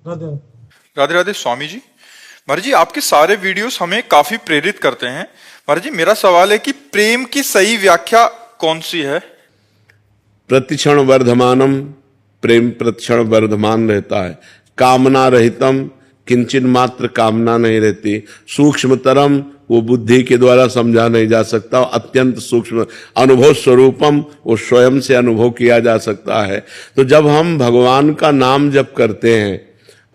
राधे राधे राधे स्वामी जी। महाराज जी, आपके सारे वीडियोस हमें काफी प्रेरित करते हैं। महाराज जी, मेरा सवाल है कि प्रेम की सही व्याख्या कौन सी है? प्रतिक्षण वर्धमानम, प्रेम प्रतिक्षण वर्धमान रहता है। कामना रहितम, किंचन मात्र कामना नहीं रहती। सूक्ष्मतरम, वो बुद्धि के द्वारा समझा नहीं जा सकता। अत्यंत सूक्ष्म अनुभव स्वरूपम, वो स्वयं से अनुभव किया जा सकता है। तो जब हम भगवान का नाम जप करते हैं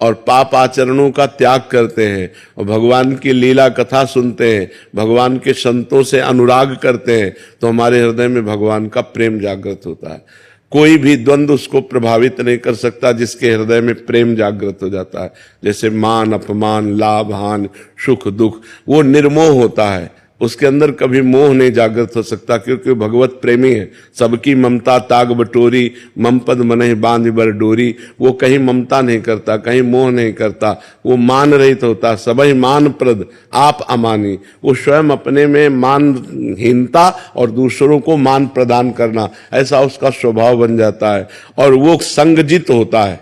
और पाप आचरणों का त्याग करते हैं और भगवान की लीला कथा सुनते हैं, भगवान के संतों से अनुराग करते हैं, तो हमारे हृदय में भगवान का प्रेम जागृत होता है। कोई भी द्वंद्व उसको प्रभावित नहीं कर सकता जिसके हृदय में प्रेम जागृत हो जाता है। जैसे मान अपमान, लाभ हानि, सुख दुख, वो निर्मोह होता है। उसके अंदर कभी मोह नहीं जागृत हो सकता, क्योंकि भगवत प्रेमी है। सबकी ममता ताग बटोरी, मम पद मनहि बांध बर डोरी। वो कहीं ममता नहीं करता, कहीं मोह नहीं करता। वो मान रहित होता, सबहि मान प्रद आप अमानी। वो स्वयं अपने में मानहीनता और दूसरों को मान प्रदान करना, ऐसा उसका स्वभाव बन जाता है। और वो संगजित होता है,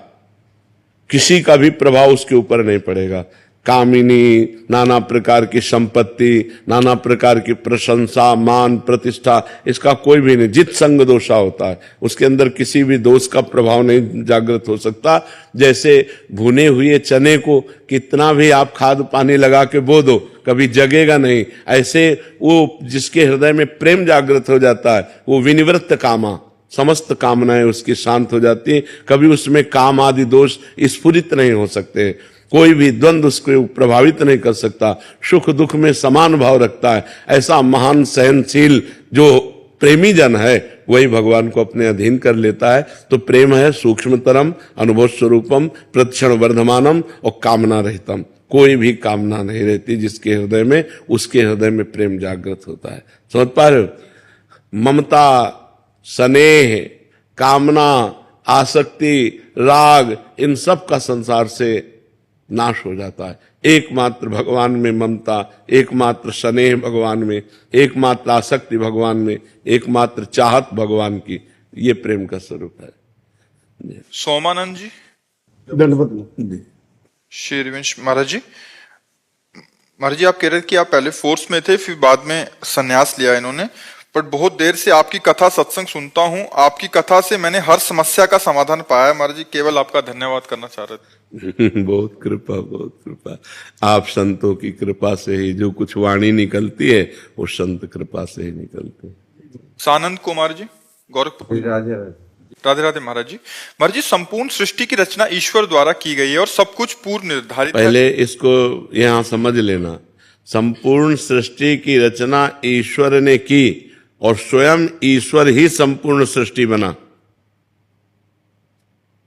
किसी का भी प्रभाव उसके ऊपर नहीं पड़ेगा। कामिनी, नाना प्रकार की संपत्ति, नाना प्रकार की प्रशंसा, मान प्रतिष्ठा, इसका कोई भी नहीं। जित संग दोषा होता है, उसके अंदर किसी भी दोष का प्रभाव नहीं जागृत हो सकता। जैसे भुने हुए चने को कितना भी आप खाद पानी लगा के बो दो, कभी जगेगा नहीं। ऐसे वो जिसके हृदय में प्रेम जागृत हो जाता है, वो विनिवृत्त कामा, समस्त कामनाएं उसकी शांत हो जाती हैं। कभी उसमें काम आदि दोष स्फुरित नहीं हो सकते। कोई भी द्वंद्व उसको प्रभावित नहीं कर सकता। सुख दुख में समान भाव रखता है। ऐसा महान सहनशील जो प्रेमी जन है, वही भगवान को अपने अधीन कर लेता है। तो प्रेम है सूक्ष्मतरम, अनुभव स्वरूपम, प्रतिक्षण वर्धमानम और कामना रहितम। कोई भी कामना नहीं रहती जिसके हृदय में, उसके हृदय में प्रेम जागृत होता है। समझ पा रहे हो? ममता, स्नेह, कामना, आसक्ति, राग, इन सब का संसार से नाश हो जाता है। एकमात्र भगवान में ममता, एकमात्र स्नेह भगवान में, एकमात्र आसक्ति भगवान में, एकमात्र चाहत भगवान की, ये प्रेम का स्वरूप है। सोमानंद जी, दंडवत शेरवंश महाराज जी। महाराज जी, आप कह रहे थे कि आप पहले फोर्स में थे, फिर बाद में संन्यास लिया इन्होंने, पर बहुत देर से आपकी कथा सत्संग सुनता हूँ। आपकी कथा से मैंने हर समस्या का समाधान पाया। महाराज जी, केवल आपका धन्यवाद करना चाह रहे थे। बहुत कृपा, बहुत कृपा। आप संतों की कृपा से ही जो कुछ वाणी निकलती है, वो संत कृपा से ही निकलती है। सानंद कुमार जी, गोरखपुर। राधे राधे महाराज जी। महाराज जी, संपूर्ण सृष्टि की रचना ईश्वर द्वारा की गई है और सब कुछ पूर्व निर्धारित है। पहले इसको यहां समझ लेना, संपूर्ण सृष्टि की रचना ईश्वर ने की और स्वयं ईश्वर ही संपूर्ण सृष्टि बना।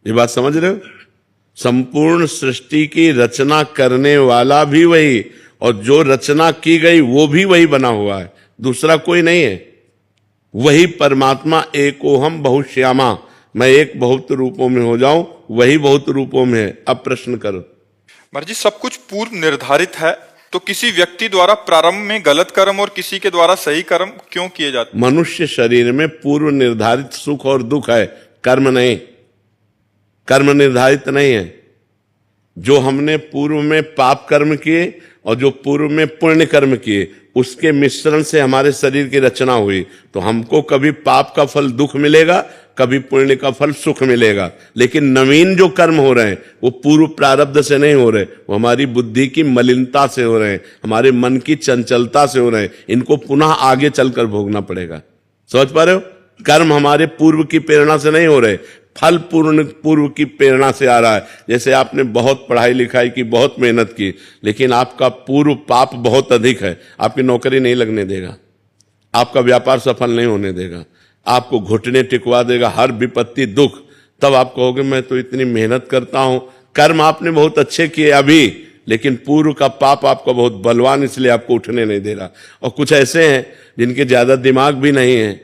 ये बात समझ रहे हो? संपूर्ण सृष्टि की रचना करने वाला भी वही, और जो रचना की गई वो भी वही बना हुआ है, दूसरा कोई नहीं है। वही परमात्मा एकोहम बहुश्यामा, मैं एक बहुत रूपों में हो जाऊं, वही बहुत रूपों में है। अब प्रश्न करो। महाराज जी, सब कुछ पूर्व निर्धारित है, तो किसी व्यक्ति द्वारा प्रारंभ में गलत कर्म और किसी के द्वारा सही कर्म क्यों किए जाते? मनुष्य शरीर में पूर्व निर्धारित सुख और दुख है, कर्म नहीं। कर्म निर्धारित नहीं है। जो हमने पूर्व में पाप कर्म किए और जो पूर्व में पुण्य कर्म किए, उसके मिश्रण से हमारे शरीर की रचना हुई। तो हमको कभी पाप का फल दुख मिलेगा, कभी पुण्य का फल सुख मिलेगा। लेकिन नवीन जो कर्म हो रहे हैं, वो पूर्व प्रारब्ध से नहीं हो रहे, वो हमारी बुद्धि की मलिनता से हो रहे हैं, हमारे मन की चंचलता से हो रहे हैं। इनको पुनः आगे चलकर भोगना पड़ेगा। समझ पा रहे हो? कर्म हमारे पूर्व की प्रेरणा से नहीं हो रहे, फल पूर्व की प्रेरणा से आ रहा है। जैसे आपने बहुत पढ़ाई लिखाई की, बहुत मेहनत की, लेकिन आपका पूर्व पाप बहुत अधिक है, आपकी नौकरी नहीं लगने देगा, आपका व्यापार सफल नहीं होने देगा, आपको घुटने टिकवा देगा, हर विपत्ति दुख। तब आप कहोगे मैं तो इतनी मेहनत करता हूं। कर्म आपने बहुत अच्छे किए अभी, लेकिन पूर्व का पाप आपका बहुत बलवान, इसलिए आपको उठने नहीं दे रहा। और कुछ ऐसे हैं जिनके ज्यादा दिमाग भी नहीं है,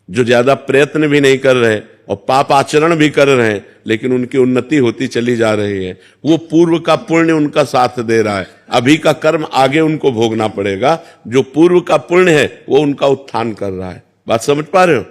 जो ज्यादा प्रयत्न भी नहीं कर रहे और पाप आचरण भी कर रहे हैं, लेकिन उनकी उन्नति होती चली जा रही है। वो पूर्व का पुण्य उनका साथ दे रहा है। अभी का कर्म आगे उनको भोगना पड़ेगा। जो पूर्व का पुण्य है वो उनका उत्थान कर रहा है। बात समझ पा रहे हो?